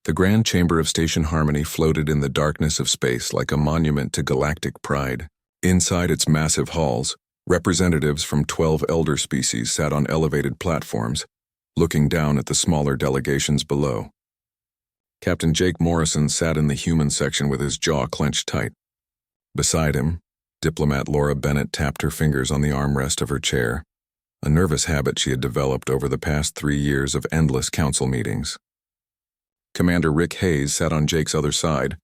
The grand chamber of Station Harmony floated in the darkness of space like a monument to galactic pride. Inside its massive halls, representatives from 12 elder species sat on elevated platforms, looking down at the smaller delegations below. Captain Jake Morrison sat in the human section with his jaw clenched tight. Beside him, diplomat Laura Bennett tapped her fingers on the armrest of her chair, a nervous habit she had developed over the past 3 years of endless council meetings. Commander Rick Hayes sat on Jake's other side,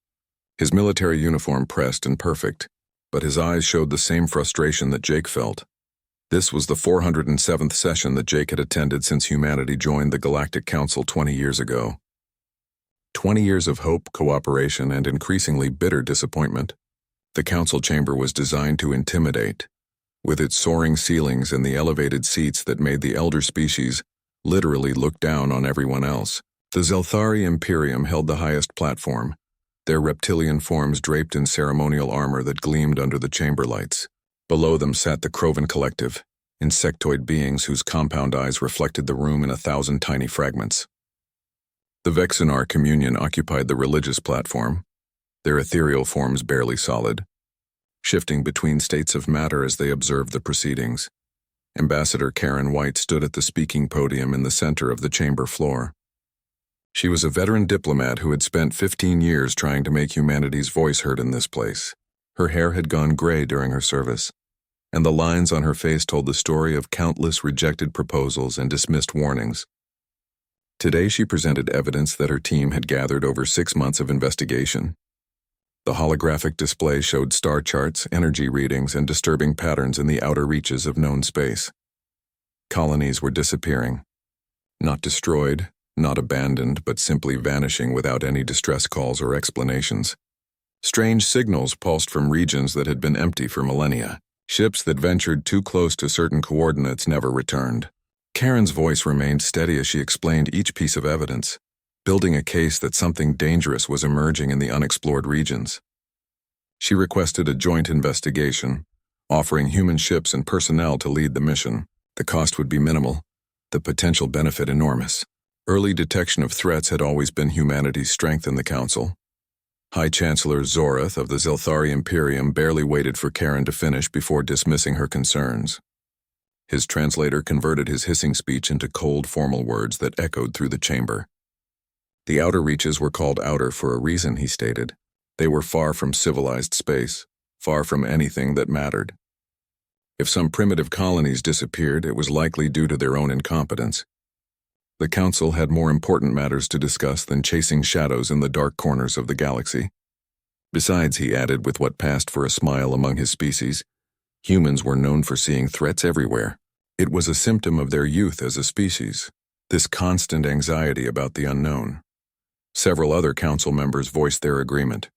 his military uniform pressed and perfect, but his eyes showed the same frustration that Jake felt. This was the 407th session that Jake had attended since humanity joined the Galactic Council 20 years ago. 20 years of hope, cooperation, and increasingly bitter disappointment. The council chamber was designed to intimidate, with its soaring ceilings and the elevated seats that made the elder species literally look down on everyone else. The Zelthari Imperium held the highest platform, their reptilian forms draped in ceremonial armor that gleamed under the chamber lights. Below them sat the Krovan Collective, insectoid beings whose compound eyes reflected the room in 1,000 tiny fragments. The Vexenar Communion occupied the religious platform, their ethereal forms barely solid, shifting between states of matter as they observed the proceedings. Ambassador Karen White stood at the speaking podium in the center of the chamber floor. She was a veteran diplomat who had spent 15 years trying to make humanity's voice heard in this place. Her hair had gone gray during her service, and the lines on her face told the story of countless rejected proposals and dismissed warnings. Today she presented evidence that her team had gathered over 6 months of investigation. The holographic display showed star charts, energy readings, and disturbing patterns in the outer reaches of known space. Colonies were disappearing. Not destroyed, not abandoned, but simply vanishing without any distress calls or explanations. Strange signals pulsed from regions that had been empty for millennia. Ships that ventured too close to certain coordinates never returned. Karen's voice remained steady as she explained each piece of evidence, building a case that something dangerous was emerging in the unexplored regions. She requested a joint investigation, offering human ships and personnel to lead the mission. The cost would be minimal, the potential benefit enormous. Early detection of threats had always been humanity's strength in the Council. High Chancellor Zorath of the Zelthari Imperium barely waited for Karen to finish before dismissing her concerns. His translator converted his hissing speech into cold, formal words that echoed through the chamber. The outer reaches were called outer for a reason, he stated. They were far from civilized space, far from anything that mattered. If some primitive colonies disappeared, it was likely due to their own incompetence. The Council had more important matters to discuss than chasing shadows in the dark corners of the galaxy. Besides, he added with what passed for a smile among his species, humans were known for seeing threats everywhere. It was a symptom of their youth as a species, this constant anxiety about the unknown. Several other council members voiced their agreement.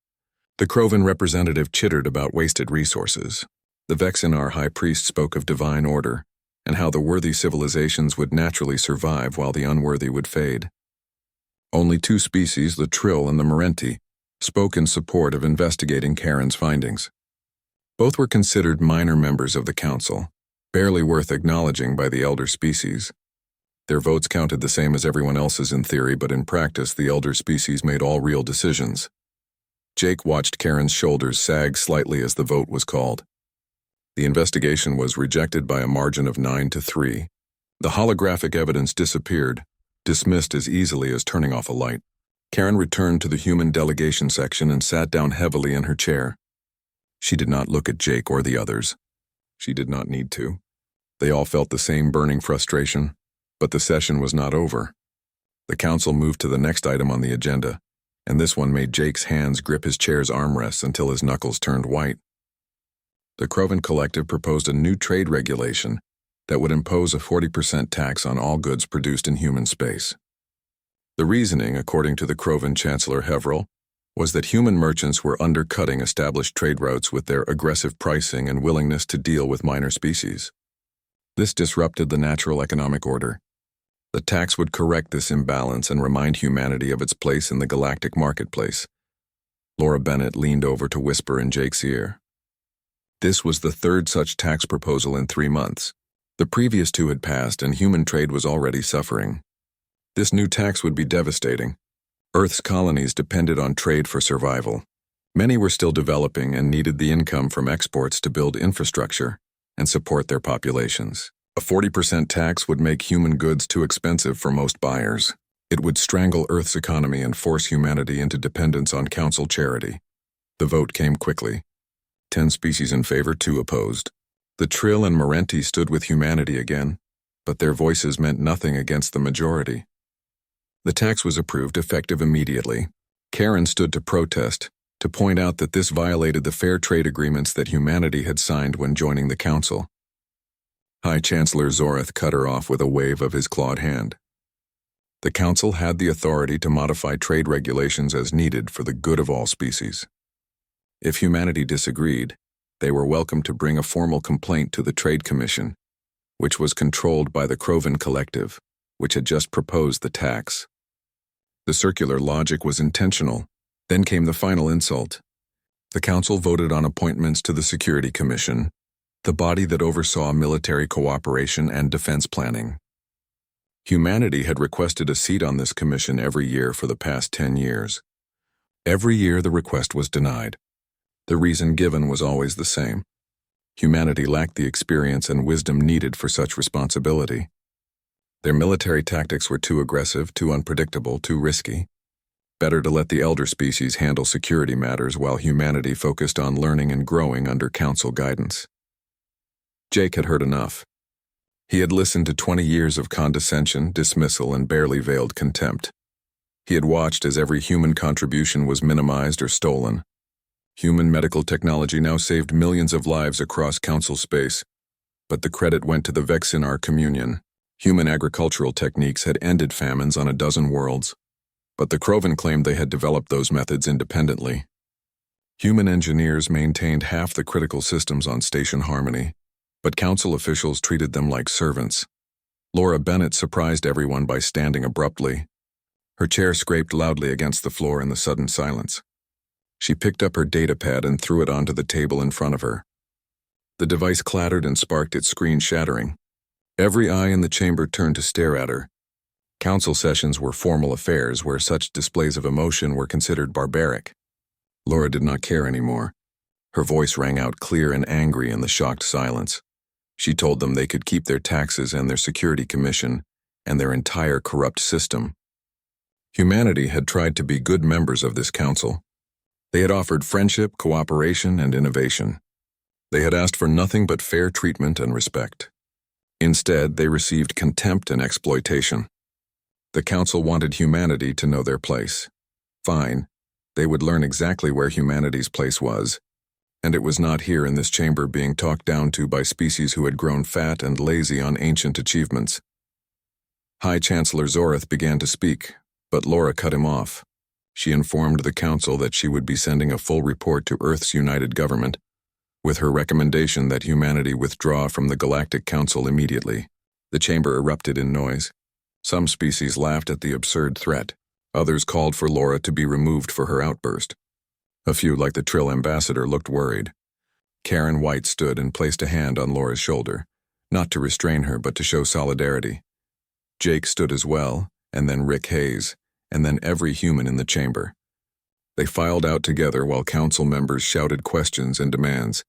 The Krovan representative chittered about wasted resources. The Vexenar high priest spoke of divine order, and how the worthy civilizations would naturally survive while the unworthy would fade. Only 2 species, the Trill and the Merenti, spoke in support of investigating Karen's findings. Both were considered minor members of the Council, barely worth acknowledging by the elder species. Their votes counted the same as everyone else's in theory, but in practice the elder species made all real decisions. Jake watched Karen's shoulders sag slightly as the vote was called. The investigation was rejected by a margin of 9-3. The holographic evidence disappeared, dismissed as easily as turning off a light. Karen returned to the human delegation section and sat down heavily in her chair. She did not look at Jake or the others. She did not need to. They all felt the same burning frustration, but the session was not over. The council moved to the next item on the agenda, and this one made Jake's hands grip his chair's armrests until his knuckles turned white. The Krovan Collective proposed a new trade regulation that would impose a 40% tax on all goods produced in human space. The reasoning, according to the Krovan Chancellor Hevrel, was that human merchants were undercutting established trade routes with their aggressive pricing and willingness to deal with minor species. This disrupted the natural economic order. The tax would correct this imbalance and remind humanity of its place in the galactic marketplace. Laura Bennett leaned over to whisper in Jake's ear. This was the 3rd such tax proposal in 3 months. The previous 2 had passed and human trade was already suffering. This new tax would be devastating. Earth's colonies depended on trade for survival. Many were still developing and needed the income from exports to build infrastructure and support their populations. A 40% tax would make human goods too expensive for most buyers. It would strangle Earth's economy and force humanity into dependence on council charity. The vote came quickly. 10 species in favor, 2 opposed. The Trill and Marenti stood with humanity again, but their voices meant nothing against the majority. The tax was approved effective immediately. Karen stood to protest, to point out that this violated the fair trade agreements that humanity had signed when joining the council. High Chancellor Zorath cut her off with a wave of his clawed hand. The council had the authority to modify trade regulations as needed for the good of all species. If humanity disagreed, they were welcome to bring a formal complaint to the Trade Commission, which was controlled by the Croven Collective, which had just proposed the tax. The circular logic was intentional. Then came the final insult. The council voted on appointments to the Security Commission, the body that oversaw military cooperation and defense planning. Humanity had requested a seat on this commission every year for the past 10 years. Every year the request was denied. The reason given was always the same. Humanity lacked the experience and wisdom needed for such responsibility. Their military tactics were too aggressive, too unpredictable, too risky. Better to let the elder species handle security matters while humanity focused on learning and growing under council guidance. Jake had heard enough. He had listened to 20 years of condescension, dismissal, and barely veiled contempt. He had watched as every human contribution was minimized or stolen. Human medical technology now saved millions of lives across council space, but the credit went to the Vexinar communion. Human agricultural techniques had ended famines on a dozen worlds, but the Croven claimed they had developed those methods independently. Human engineers maintained half the critical systems on Station Harmony, but council officials treated them like servants. Laura Bennett surprised everyone by standing abruptly. Her chair scraped loudly against the floor in the sudden silence. She picked up her datapad and threw it onto the table in front of her. The device clattered and sparked its screen shattering. Every eye in the chamber turned to stare at her. Council sessions were formal affairs where such displays of emotion were considered barbaric. Laura did not care anymore. Her voice rang out clear and angry in the shocked silence. She told them they could keep their taxes and their security commission and their entire corrupt system. Humanity had tried to be good members of this council. They had offered friendship, cooperation, and innovation. They had asked for nothing but fair treatment and respect. Instead, they received contempt and exploitation. The council wanted humanity to know their place. Fine, they would learn exactly where humanity's place was, and it was not here in this chamber being talked down to by species who had grown fat and lazy on ancient achievements. High Chancellor Zorath began to speak, but Laura cut him off. She informed the council that she would be sending a full report to Earth's united government, with her recommendation that humanity withdraw from the Galactic Council immediately. The chamber erupted in noise. Some species laughed at the absurd threat. Others called for Laura to be removed for her outburst. A few, like the Trill ambassador, looked worried. Karen White stood and placed a hand on Laura's shoulder, not to restrain her but to show solidarity. Jake stood as well, and then Rick Hayes, and then every human in the chamber. They filed out together while council members shouted questions and demands.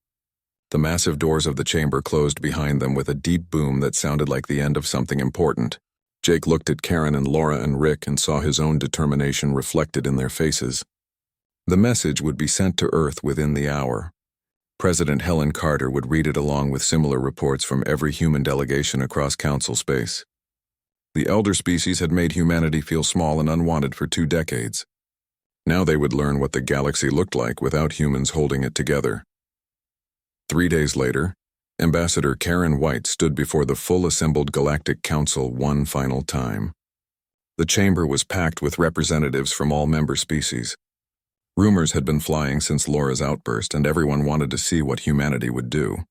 The massive doors of the chamber closed behind them with a deep boom that sounded like the end of something important. Jake looked at Karen and Laura and Rick and saw his own determination reflected in their faces. The message would be sent to Earth within the hour. President Helen Carter would read it along with similar reports from every human delegation across council space. The elder species had made humanity feel small and unwanted for 2 decades. Now they would learn what the galaxy looked like without humans holding it together. 3 days later, Ambassador Karen White stood before the full assembled Galactic Council one final time. The chamber was packed with representatives from all member species. Rumors had been flying since Laura's outburst, and everyone wanted to see what humanity would do.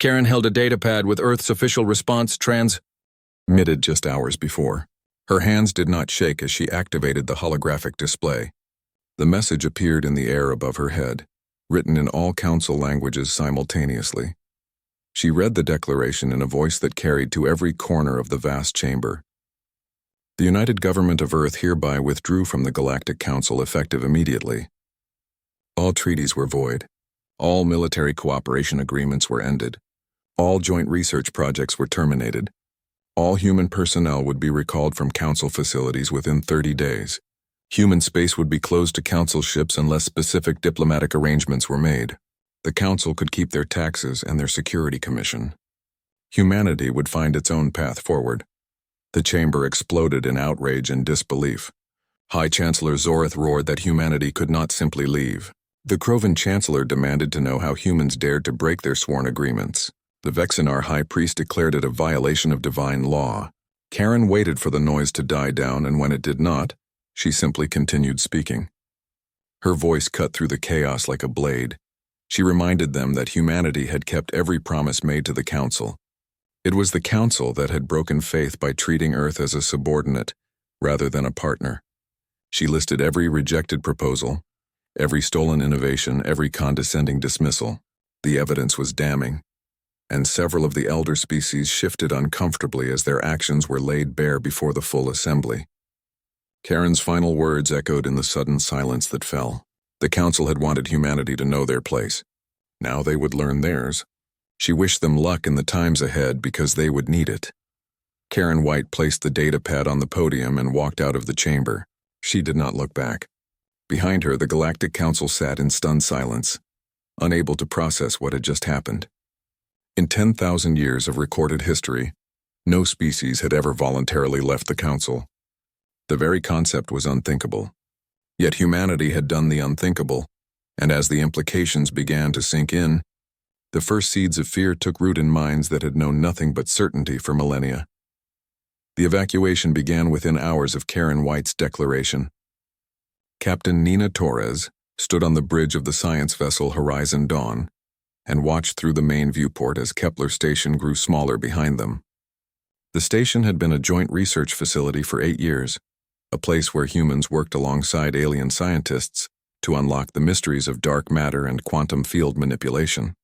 Karen held a datapad with Earth's official response transmitted just hours before. Her hands did not shake as she activated the holographic display. The message appeared in the air above her head, written in all council languages simultaneously. She read the declaration in a voice that carried to every corner of the vast chamber. The United Government of Earth hereby withdrew from the Galactic Council effective immediately. All treaties were void. All military cooperation agreements were ended. All joint research projects were terminated. All human personnel would be recalled from Council facilities within 30 days. Human space would be closed to Council ships unless specific diplomatic arrangements were made. The Council could keep their taxes and their security commission. Humanity would find its own path forward. The chamber exploded in outrage and disbelief. High Chancellor Zorith roared that humanity could not simply leave. The Krovan Chancellor demanded to know how humans dared to break their sworn agreements. The Vexinar High Priest declared it a violation of divine law. Karen waited for the noise to die down, and when it did not, she simply continued speaking. Her voice cut through the chaos like a blade. She reminded them that humanity had kept every promise made to the Council. It was the Council that had broken faith by treating Earth as a subordinate rather than a partner. She listed every rejected proposal, every stolen innovation, every condescending dismissal. The evidence was damning, and several of the elder species shifted uncomfortably as their actions were laid bare before the full assembly. Karen's final words echoed in the sudden silence that fell. The Council had wanted humanity to know their place. Now they would learn theirs. She wished them luck in the times ahead because they would need it. Karen White placed the datapad on the podium and walked out of the chamber. She did not look back. Behind her, the Galactic Council sat in stunned silence, unable to process what had just happened. In 10,000 years of recorded history, no species had ever voluntarily left the Council. The very concept was unthinkable. Yet humanity had done the unthinkable, and as the implications began to sink in, the first seeds of fear took root in minds that had known nothing but certainty for millennia. The evacuation began within hours of Karen White's declaration. Captain Nina Torres stood on the bridge of the science vessel Horizon Dawn and watched through the main viewport as Kepler Station grew smaller behind them. The station had been a joint research facility for 8 years, a place where humans worked alongside alien scientists to unlock the mysteries of dark matter and quantum field manipulation.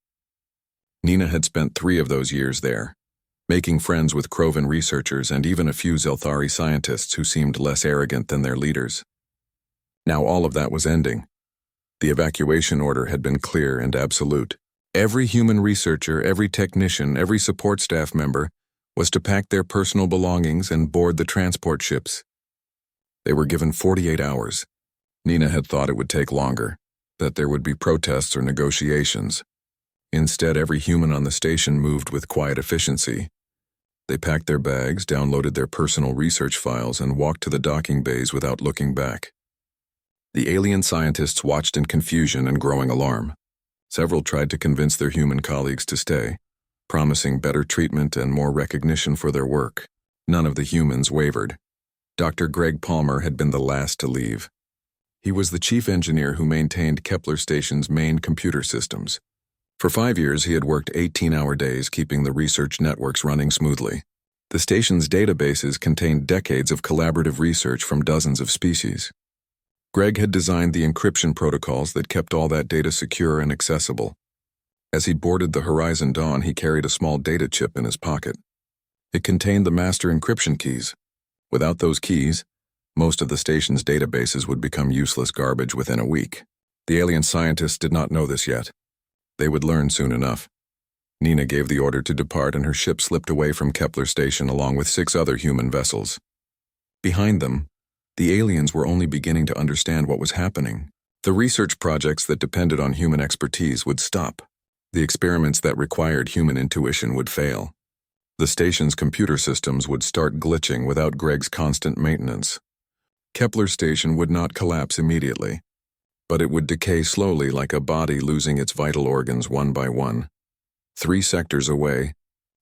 Nina had spent 3 of those years there, making friends with Krovan researchers and even a few Zelthari scientists who seemed less arrogant than their leaders. Now all of that was ending. The evacuation order had been clear and absolute. Every human researcher, every technician, every support staff member was to pack their personal belongings and board the transport ships. They were given 48 hours. Nina had thought it would take longer, that there would be protests or negotiations. Instead, every human on the station moved with quiet efficiency. They packed their bags, downloaded their personal research files, and walked to the docking bays without looking back. The alien scientists watched in confusion and growing alarm. Several tried to convince their human colleagues to stay, promising better treatment and more recognition for their work. None of the humans wavered. Dr. Greg Palmer had been the last to leave. He was the chief engineer who maintained Kepler Station's main computer systems. For 5 years, he had worked 18-hour days keeping the research networks running smoothly. The station's databases contained decades of collaborative research from dozens of species. Greg had designed the encryption protocols that kept all that data secure and accessible. As he boarded the Horizon Dawn, he carried a small data chip in his pocket. It contained the master encryption keys. Without those keys, most of the station's databases would become useless garbage within a week. The alien scientists did not know this yet. They would learn soon enough. Nina gave the order to depart, and her ship slipped away from Kepler Station along with 6 other human vessels. Behind them, the aliens were only beginning to understand what was happening. The research projects that depended on human expertise would stop. The experiments that required human intuition would fail. The station's computer systems would start glitching without Greg's constant maintenance. Kepler Station would not collapse immediately, but it would decay slowly like a body losing its vital organs one by one. 3 sectors away,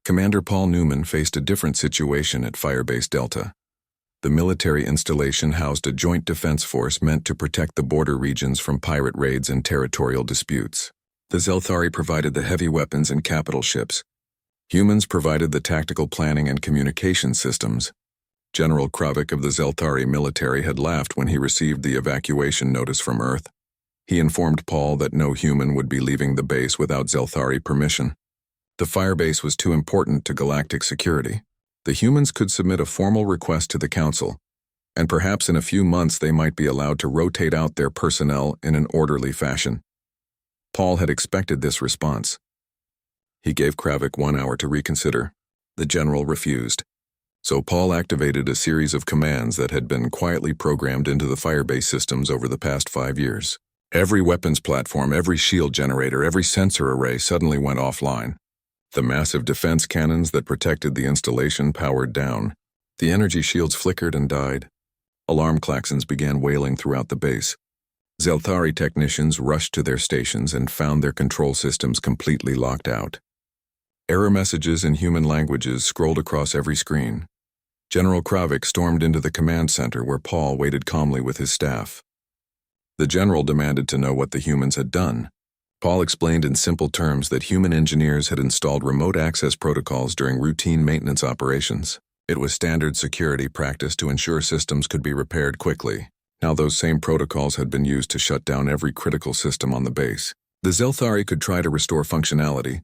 Commander Paul Newman faced a different situation at Firebase Delta. The military installation housed a joint defense force meant to protect the border regions from pirate raids and territorial disputes. The Zelthari provided the heavy weapons and capital ships. Humans provided the tactical planning and communication systems. General Kravik of the Zelthari military had laughed when he received the evacuation notice from Earth. He informed Paul that no human would be leaving the base without Zelthari permission. The firebase was too important to galactic security. The humans could submit a formal request to the Council, and perhaps in a few months they might be allowed to rotate out their personnel in an orderly fashion. Paul had expected this response. He gave Kravik 1 hour to reconsider. The general refused. So Paul activated a series of commands that had been quietly programmed into the Firebase systems over the past 5 years. Every weapons platform, every shield generator, every sensor array suddenly went offline. The massive defense cannons that protected the installation powered down. The energy shields flickered and died. Alarm klaxons began wailing throughout the base. Zelthari technicians rushed to their stations and found their control systems completely locked out. Error messages in human languages scrolled across every screen. General Kravik stormed into the command center where Paul waited calmly with his staff. The general demanded to know what the humans had done. Paul explained in simple terms that human engineers had installed remote access protocols during routine maintenance operations. It was standard security practice to ensure systems could be repaired quickly. Now those same protocols had been used to shut down every critical system on the base. The Zelthari could try to restore functionality,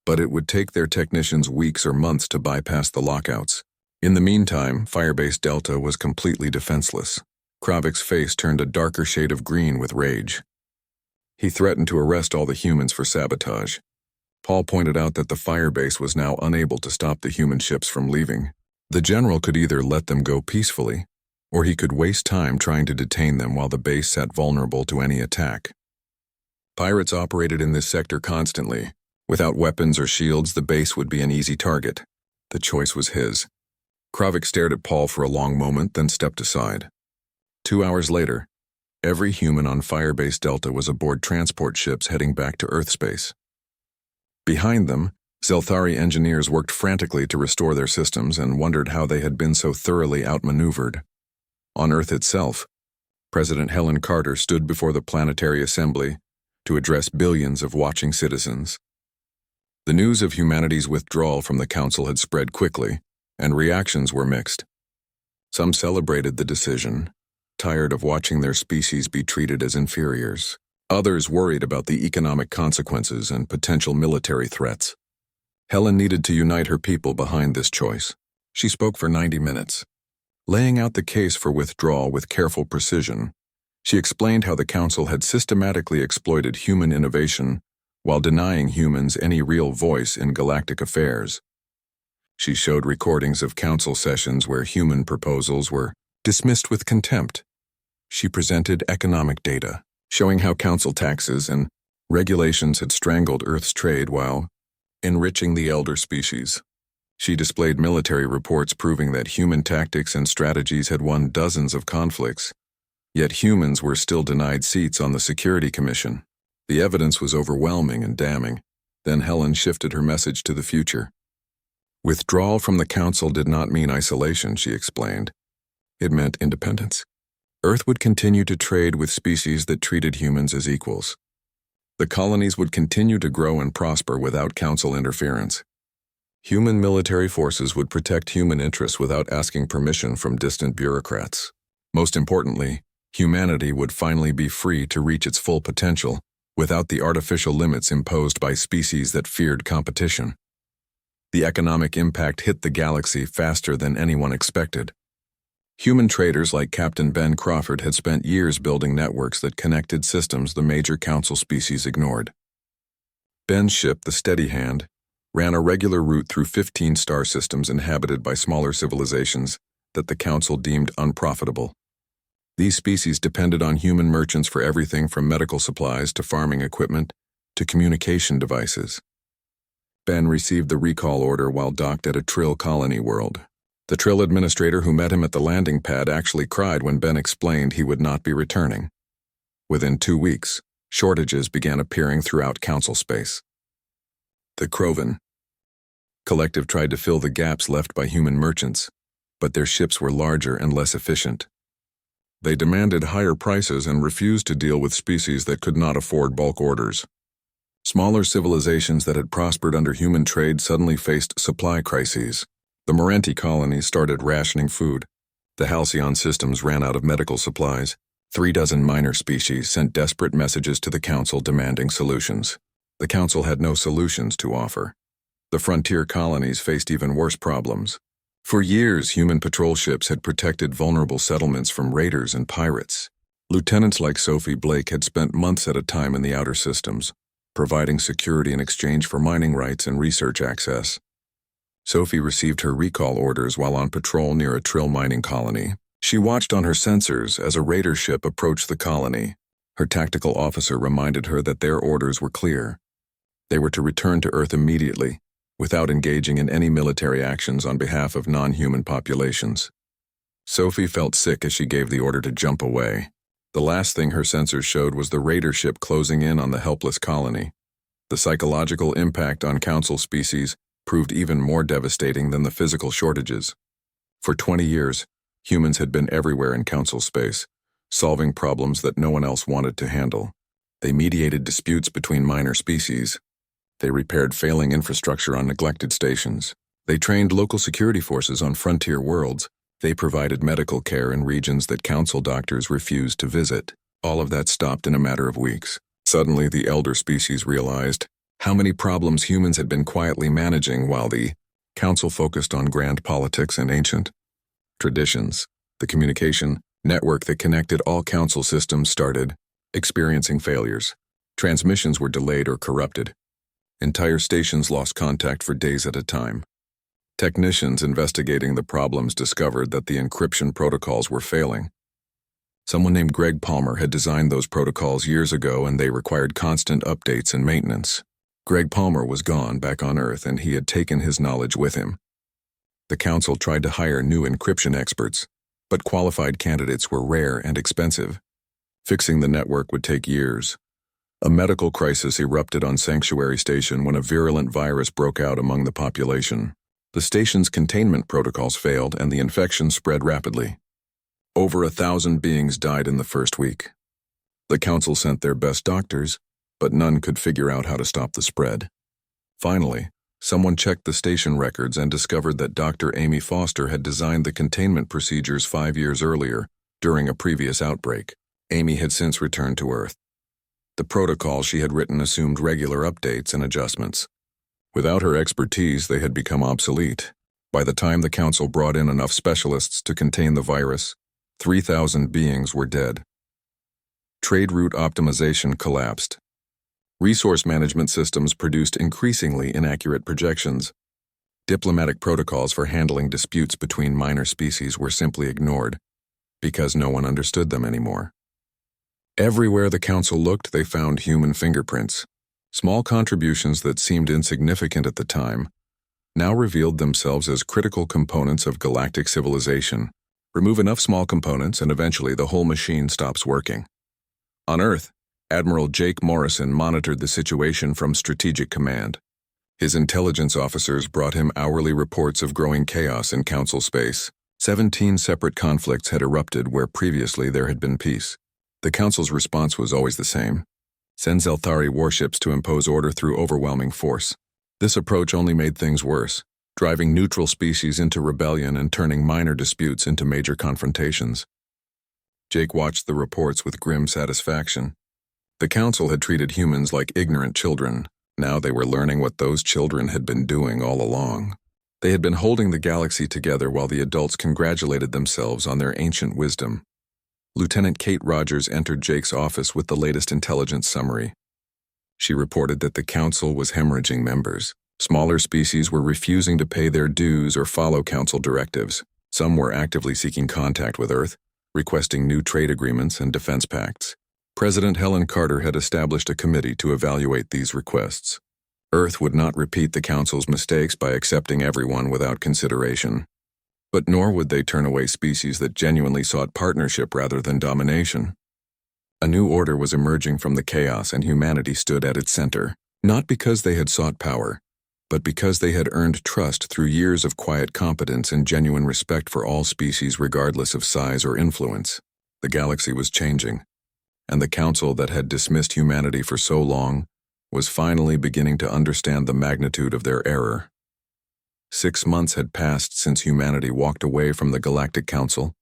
but it would take their technicians weeks or months to bypass the lockouts. In the meantime, Firebase Delta was completely defenseless. Kravik's face turned a darker shade of green with rage. He threatened to arrest all the humans for sabotage. Paul pointed out that the Firebase was now unable to stop the human ships from leaving. The general could either let them go peacefully, or he could waste time trying to detain them while the base sat vulnerable to any attack. Pirates operated in this sector constantly. Without weapons or shields, the base would be an easy target. The choice was his. Kravik stared at Paul for a long moment, then stepped aside. 2 hours later, every human on Firebase Delta was aboard transport ships heading back to Earth space. Behind them, Zelthari engineers worked frantically to restore their systems and wondered how they had been so thoroughly outmaneuvered. On Earth itself, President Helen Carter stood before the Planetary Assembly to address billions of watching citizens. The news of humanity's withdrawal from the Council had spread quickly, and reactions were mixed. Some celebrated the decision, tired of watching their species be treated as inferiors. Others worried about the economic consequences and potential military threats. Helen needed to unite her people behind this choice. She spoke for 90 minutes. Laying out the case for withdrawal with careful precision, she explained how the Council had systematically exploited human innovation while denying humans any real voice in galactic affairs. She showed recordings of Council sessions where human proposals were dismissed with contempt. She presented economic data, showing how Council taxes and regulations had strangled Earth's trade while enriching the elder species. She displayed military reports proving that human tactics and strategies had won dozens of conflicts, yet humans were still denied seats on the Security Commission. The evidence was overwhelming and damning. Then Helen shifted her message to the future. Withdrawal from the Council did not mean isolation, she explained. It meant independence. Earth would continue to trade with species that treated humans as equals. The colonies would continue to grow and prosper without Council interference. Human military forces would protect human interests without asking permission from distant bureaucrats. Most importantly, humanity would finally be free to reach its full potential without the artificial limits imposed by species that feared competition. The economic impact hit the galaxy faster than anyone expected. Human traders like Captain Ben Crawford had spent years building networks that connected systems the major Council species ignored. Ben's ship, the Steady Hand, ran a regular route through 15 star systems inhabited by smaller civilizations that the Council deemed unprofitable. These species depended on human merchants for everything from medical supplies to farming equipment to communication devices. Ben received the recall order while docked at a Trill colony world. The Trill administrator who met him at the landing pad actually cried when Ben explained he would not be returning. Within 2 weeks, shortages began appearing throughout Council space. The Krovan Collective tried to fill the gaps left by human merchants, but their ships were larger and less efficient. They demanded higher prices and refused to deal with species that could not afford bulk orders. Smaller civilizations that had prospered under human trade suddenly faced supply crises. The Morenti colonies started rationing food. The Halcyon systems ran out of medical supplies. 36 minor species sent desperate messages to the Council demanding solutions. The Council had no solutions to offer. The frontier colonies faced even worse problems. For years, human patrol ships had protected vulnerable settlements from raiders and pirates. Lieutenants like Sophie Blake had spent months at a time in the outer systems, providing security in exchange for mining rights and research access. Sophie received her recall orders while on patrol near a Trill mining colony. She watched on her sensors as a raider ship approached the colony. Her tactical officer reminded her that their orders were clear. They were to return to Earth immediately, without engaging in any military actions on behalf of non-human populations. Sophie felt sick as she gave the order to jump away. The last thing her sensors showed was the raider ship closing in on the helpless colony. The psychological impact on Council species proved even more devastating than the physical shortages. For 20 years, humans had been everywhere in Council space, solving problems that no one else wanted to handle. They mediated disputes between minor species. They repaired failing infrastructure on neglected stations. They trained local security forces on frontier worlds. They provided medical care in regions that Council doctors refused to visit. All of that stopped in a matter of weeks. Suddenly, the elder species realized how many problems humans had been quietly managing while the Council focused on grand politics and ancient traditions. The communication network that connected all Council systems started experiencing failures. Transmissions were delayed or corrupted. Entire stations lost contact for days at a time. Technicians investigating the problems discovered that the encryption protocols were failing. Someone named Greg Palmer had designed those protocols years ago, and they required constant updates and maintenance. Greg Palmer was gone back on Earth, and he had taken his knowledge with him. The Council tried to hire new encryption experts, but qualified candidates were rare and expensive. Fixing the network would take years. A medical crisis erupted on Sanctuary Station when a virulent virus broke out among the population. The station's containment protocols failed, and the infection spread rapidly. Over 1,000 beings died in the first week. The Council sent their best doctors, but none could figure out how to stop the spread. Finally, someone checked the station records and discovered that Dr. Amy Foster had designed the containment procedures 5 years earlier, during a previous outbreak. Amy had since returned to Earth. The protocol she had written assumed regular updates and adjustments. Without her expertise, they had become obsolete. By the time the Council brought in enough specialists to contain the virus, 3,000 beings were dead. Trade route optimization collapsed. Resource management systems produced increasingly inaccurate projections. Diplomatic protocols for handling disputes between minor species were simply ignored, because no one understood them anymore. Everywhere the Council looked, they found human fingerprints. Small contributions that seemed insignificant at the time now revealed themselves as critical components of galactic civilization. Remove enough small components and eventually the whole machine stops working. On Earth, Admiral Jake Morrison monitored the situation from Strategic Command. His intelligence officers brought him hourly reports of growing chaos in Council space. 17 separate conflicts had erupted where previously there had been peace. The Council's response was always the same: send Zelthari warships to impose order through overwhelming force. This approach only made things worse, driving neutral species into rebellion and turning minor disputes into major confrontations. Jake watched the reports with grim satisfaction. The Council had treated humans like ignorant children. Now they were learning what those children had been doing all along. They had been holding the galaxy together while the adults congratulated themselves on their ancient wisdom. Lieutenant Kate Rogers entered Jake's office with the latest intelligence summary. She reported that the Council was hemorrhaging members. Smaller species were refusing to pay their dues or follow Council directives. Some were actively seeking contact with Earth, requesting new trade agreements and defense pacts. President Helen Carter had established a committee to evaluate these requests. Earth would not repeat the Council's mistakes by accepting everyone without consideration. But nor would they turn away species that genuinely sought partnership rather than domination. A new order was emerging from the chaos, and humanity stood at its center, not because they had sought power, but because they had earned trust through years of quiet competence and genuine respect for all species regardless of size or influence. The galaxy was changing, and the Council that had dismissed humanity for so long was finally beginning to understand the magnitude of their error. 6 months had passed since humanity walked away from the Galactic Council,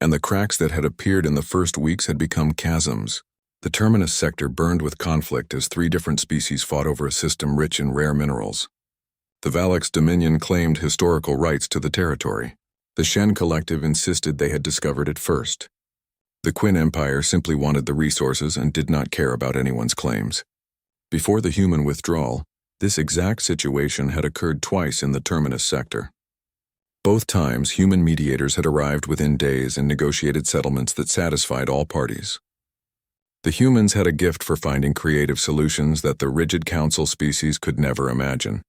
and the cracks that had appeared in the first weeks had become chasms. The Terminus sector burned with conflict as 3 different species fought over a system rich in rare minerals. The Valak's dominion claimed historical rights to the territory. The Shen Collective insisted they had discovered it first. The Quinn Empire simply wanted the resources and did not care about anyone's claims. Before the human withdrawal, this exact situation had occurred twice in the Terminus sector. Both times, human mediators had arrived within days and negotiated settlements that satisfied all parties. The humans had a gift for finding creative solutions that the rigid council species could never imagine.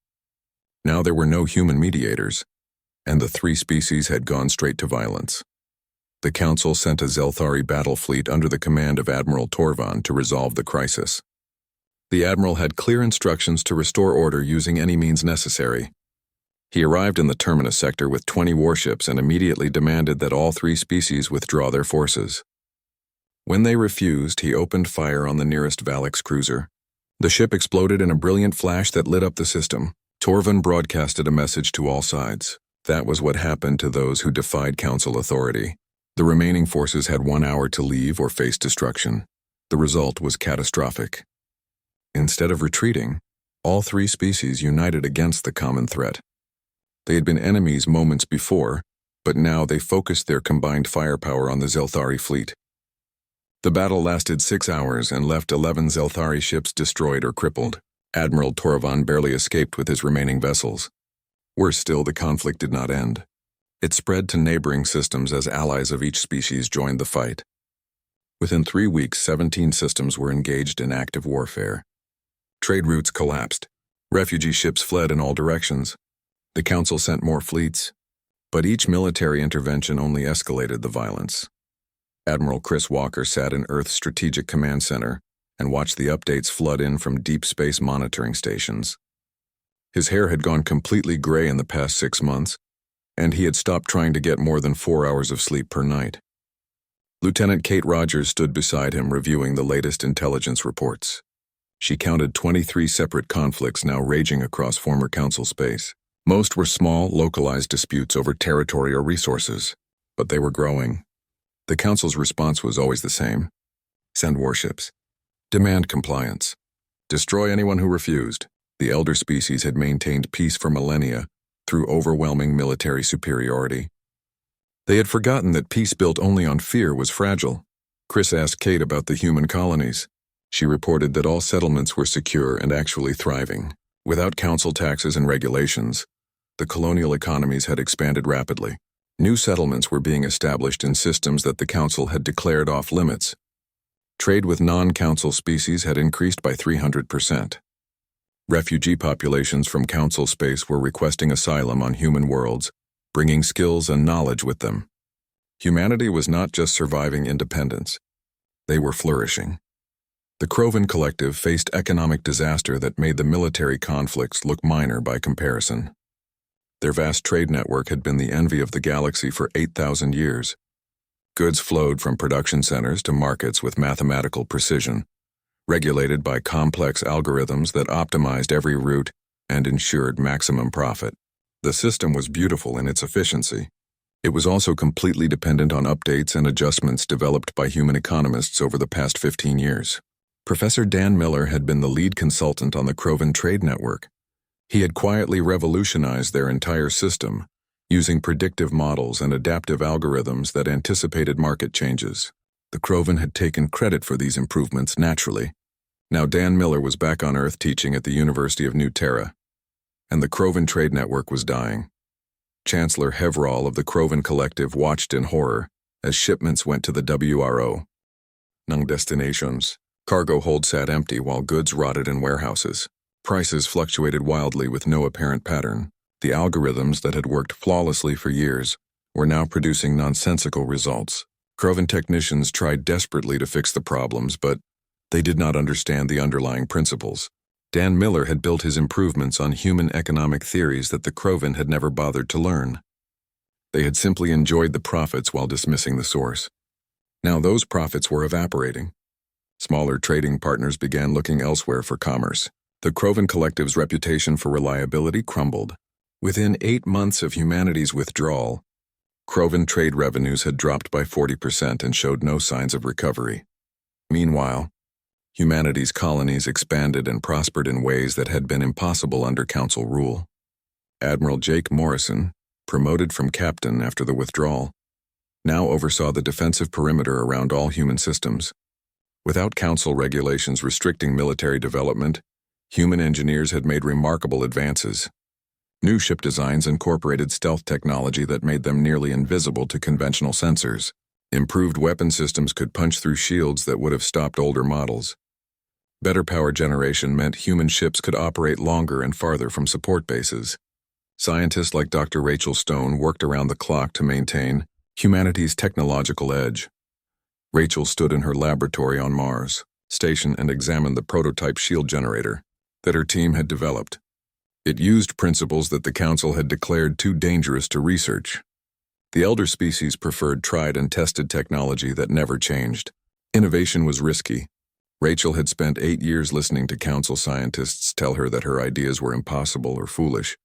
Now there were no human mediators, and the three species had gone straight to violence. The council sent a Zelthari battle fleet under the command of Admiral Torvan to resolve the crisis. The admiral had clear instructions to restore order using any means necessary. He arrived in the Terminus sector with 20 warships and immediately demanded that all three species withdraw their forces. When they refused, he opened fire on the nearest Valak's cruiser. The ship exploded in a brilliant flash that lit up the system. Torvan broadcasted a message to all sides. That was what happened to those who defied council authority. The remaining forces had 1 hour to leave or face destruction. The result was catastrophic. Instead of retreating, all three species united against the common threat. They had been enemies moments before, but now they focused their combined firepower on the Zelthari fleet. The battle lasted 6 hours and left 11 Zelthari ships destroyed or crippled. Admiral Torvan barely escaped with his remaining vessels. Worse still, the conflict did not end. It spread to neighboring systems as allies of each species joined the fight. Within 3 weeks, 17 systems were engaged in active warfare. Trade routes collapsed. Refugee ships fled in all directions. The council sent more fleets, but each military intervention only escalated the violence. Admiral Chris Walker sat in Earth's Strategic Command Center and watched the updates flood in from deep space monitoring stations. His hair had gone completely gray in the past 6 months, and he had stopped trying to get more than 4 hours of sleep per night. Lieutenant Kate Rogers stood beside him reviewing the latest intelligence reports. She counted 23 separate conflicts now raging across former council space. Most were small, localized disputes over territory or resources, but they were growing. The council's response was always the same: send warships, demand compliance, destroy anyone who refused. The elder species had maintained peace for millennia through overwhelming military superiority. They had forgotten that peace built only on fear was fragile. Chris asked Kate about the human colonies. She reported that all settlements were secure and actually thriving. Without council taxes and regulations, the colonial economies had expanded rapidly. New settlements were being established in systems that the council had declared off limits. Trade with non-council species had increased by 300%. Refugee populations from council space were requesting asylum on human worlds, bringing skills and knowledge with them. Humanity was not just surviving independence. They were flourishing. The Krovan Collective faced economic disaster that made the military conflicts look minor by comparison. Their vast trade network had been the envy of the galaxy for 8,000 years. Goods flowed from production centers to markets with mathematical precision, regulated by complex algorithms that optimized every route and ensured maximum profit. The system was beautiful in its efficiency. It was also completely dependent on updates and adjustments developed by human economists over the past 15 years. Professor Dan Miller had been the lead consultant on the Krovan Trade Network. He had quietly revolutionized their entire system, using predictive models and adaptive algorithms that anticipated market changes. The Krovan had taken credit for these improvements naturally. Now Dan Miller was back on Earth teaching at the University of New Terra, and the Krovan Trade Network was dying. Chancellor Hevral of the Krovan Collective watched in horror as shipments went to the WRO. Nung destinations. Cargo holds sat empty while goods rotted in warehouses. Prices fluctuated wildly with no apparent pattern. The algorithms that had worked flawlessly for years were now producing nonsensical results. Krovan technicians tried desperately to fix the problems, but they did not understand the underlying principles. Dan Miller had built his improvements on human economic theories that the Krovan had never bothered to learn. They had simply enjoyed the profits while dismissing the source. Now those profits were evaporating. Smaller trading partners began looking elsewhere for commerce. The Krovan Collective's reputation for reliability crumbled. Within 8 months of humanity's withdrawal, Krovan trade revenues had dropped by 40% and showed no signs of recovery. Meanwhile, humanity's colonies expanded and prospered in ways that had been impossible under council rule. Admiral Jake Morrison, promoted from captain after the withdrawal, now oversaw the defensive perimeter around all human systems. Without council regulations restricting military development, human engineers had made remarkable advances. New ship designs incorporated stealth technology that made them nearly invisible to conventional sensors. Improved weapon systems could punch through shields that would have stopped older models. Better power generation meant human ships could operate longer and farther from support bases. Scientists like Dr. Rachel Stone worked around the clock to maintain humanity's technological edge. Rachel stood in her laboratory on Mars station and examined the prototype shield generator that her team had developed. It used principles that the Council had declared too dangerous to research. The elder species preferred tried and tested technology that never changed. Innovation was risky. Rachel had spent 8 years listening to Council scientists tell her that her ideas were impossible or foolish.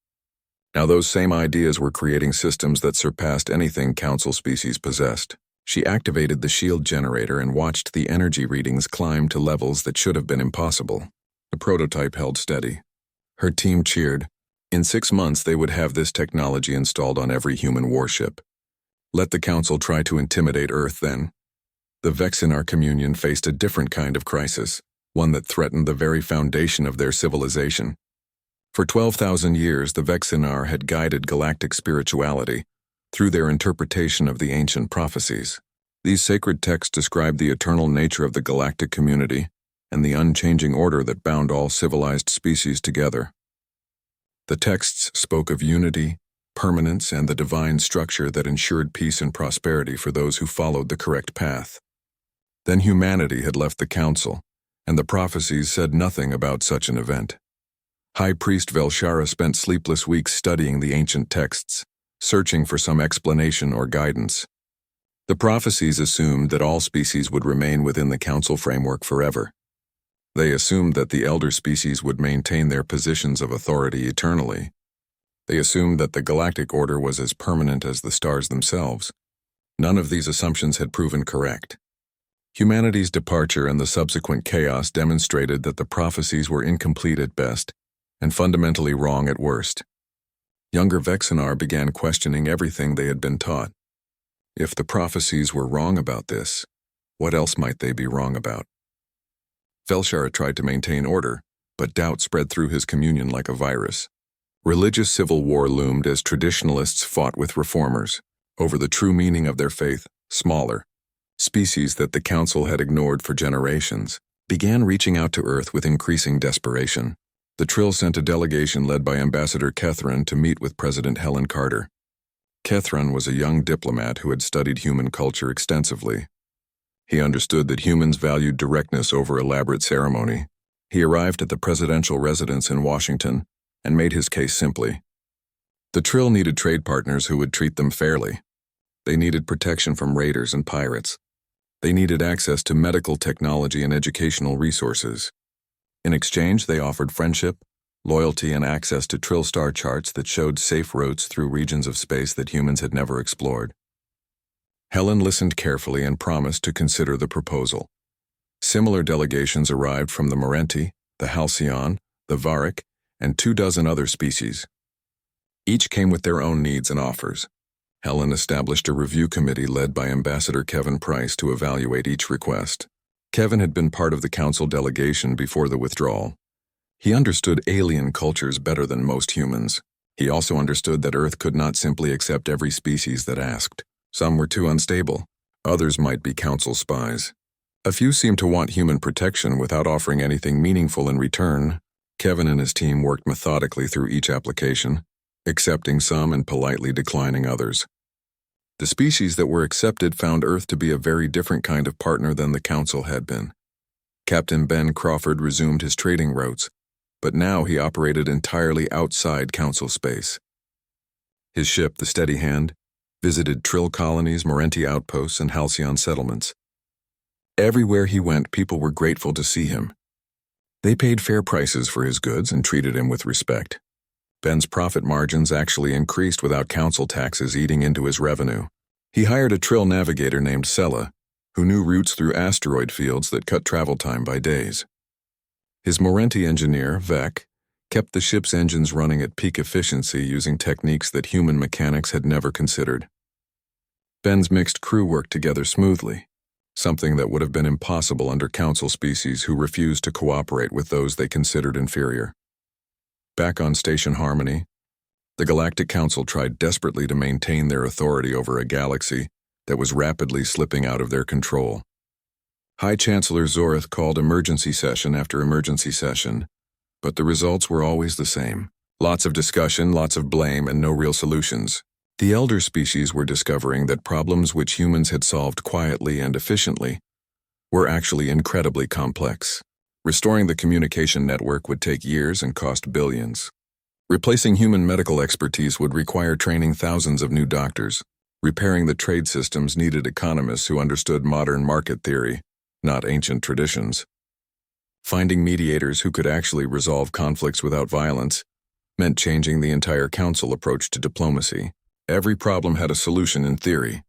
Now those same ideas were creating systems that surpassed anything Council species possessed. She activated the shield generator and watched the energy readings climb to levels that should have been impossible. The prototype held steady. Her team cheered. In 6 months they would have this technology installed on every human warship. Let the Council try to intimidate Earth then. The Vexinar communion faced a different kind of crisis, one that threatened the very foundation of their civilization. For 12,000 years the Vexinar had guided galactic spirituality through their interpretation of the ancient prophecies. These sacred texts described the eternal nature of the galactic community and the unchanging order that bound all civilized species together. The texts spoke of unity, permanence, and the divine structure that ensured peace and prosperity for those who followed the correct path. Then humanity had left the Council, and the prophecies said nothing about such an event. High Priest Velshara spent sleepless weeks studying the ancient texts, searching for some explanation or guidance. The prophecies assumed that all species would remain within the Council framework forever. They assumed that the elder species would maintain their positions of authority eternally. They assumed that the galactic order was as permanent as the stars themselves. None of these assumptions had proven correct. Humanity's departure and the subsequent chaos demonstrated that the prophecies were incomplete at best and fundamentally wrong at worst. Younger Vexinar began questioning everything they had been taught. If the prophecies were wrong about this, what else might they be wrong about? Velshara tried to maintain order, but doubt spread through his communion like a virus. Religious civil war loomed as traditionalists fought with reformers over the true meaning of their faith. Smaller species that the Council had ignored for generations began reaching out to Earth with increasing desperation. The Trill sent a delegation led by Ambassador Kethran to meet with President Helen Carter. Kethran was a young diplomat who had studied human culture extensively. He understood that humans valued directness over elaborate ceremony. He arrived at the presidential residence in Washington and made his case simply. The Trill needed trade partners who would treat them fairly. They needed protection from raiders and pirates. They needed access to medical technology and educational resources. In exchange, they offered friendship, loyalty, and access to Trill star charts that showed safe routes through regions of space that humans had never explored. Helen listened carefully and promised to consider the proposal. Similar delegations arrived from the Morenti, the Halcyon, the Varric, and 24 other species. Each came with their own needs and offers. Helen established a review committee led by Ambassador Kevin Price to evaluate each request. Kevin had been part of the Council delegation before the withdrawal. He understood alien cultures better than most humans. He also understood that Earth could not simply accept every species that asked. Some were too unstable. Others might be Council spies. A few seemed to want human protection without offering anything meaningful in return. Kevin and his team worked methodically through each application, accepting some and politely declining others. The species that were accepted found Earth to be a very different kind of partner than the Council had been. Captain Ben Crawford resumed his trading routes, but now he operated entirely outside Council space. His ship, the Steady Hand, visited Trill colonies, Morenti outposts, and Halcyon settlements. Everywhere he went, people were grateful to see him. They paid fair prices for his goods and treated him with respect. Ben's profit margins actually increased without Council taxes eating into his revenue. He hired a Trill navigator named Sella, who knew routes through asteroid fields that cut travel time by days. His Morenti engineer, Vec, kept the ship's engines running at peak efficiency using techniques that human mechanics had never considered. Ben's mixed crew worked together smoothly, something that would have been impossible under Council species who refused to cooperate with those they considered inferior. Back on Station Harmony, the Galactic Council tried desperately to maintain their authority over a galaxy that was rapidly slipping out of their control. High Chancellor Zorth called emergency session after emergency session, but the results were always the same. Lots of discussion, lots of blame, and no real solutions. The elder species were discovering that problems which humans had solved quietly and efficiently were actually incredibly complex. Restoring the communication network would take years and cost billions. Replacing human medical expertise would require training thousands of new doctors. Repairing the trade systems needed economists who understood modern market theory, not ancient traditions. Finding mediators who could actually resolve conflicts without violence meant changing the entire council approach to diplomacy. Every problem had a solution in theory,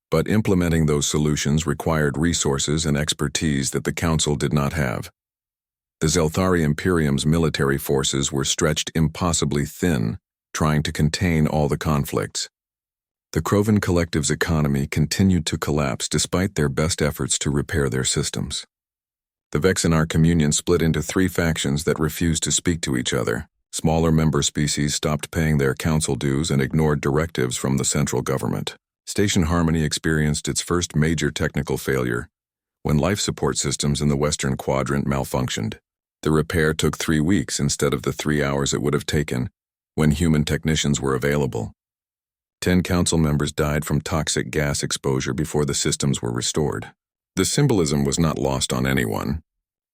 but implementing those solutions required resources and expertise that the council did not have. The Zelthari Imperium's military forces were stretched impossibly thin, trying to contain all the conflicts. The Krovan Collective's economy continued to collapse despite their best efforts to repair their systems. The Vexenar communion split into 3 factions that refused to speak to each other. Smaller member species stopped paying their council dues and ignored directives from the central government. Station Harmony experienced its first major technical failure when life support systems in the Western Quadrant malfunctioned. The repair took 3 weeks instead of the 3 hours it would have taken when human technicians were available. 10 council members died from toxic gas exposure before the systems were restored. The symbolism was not lost on anyone.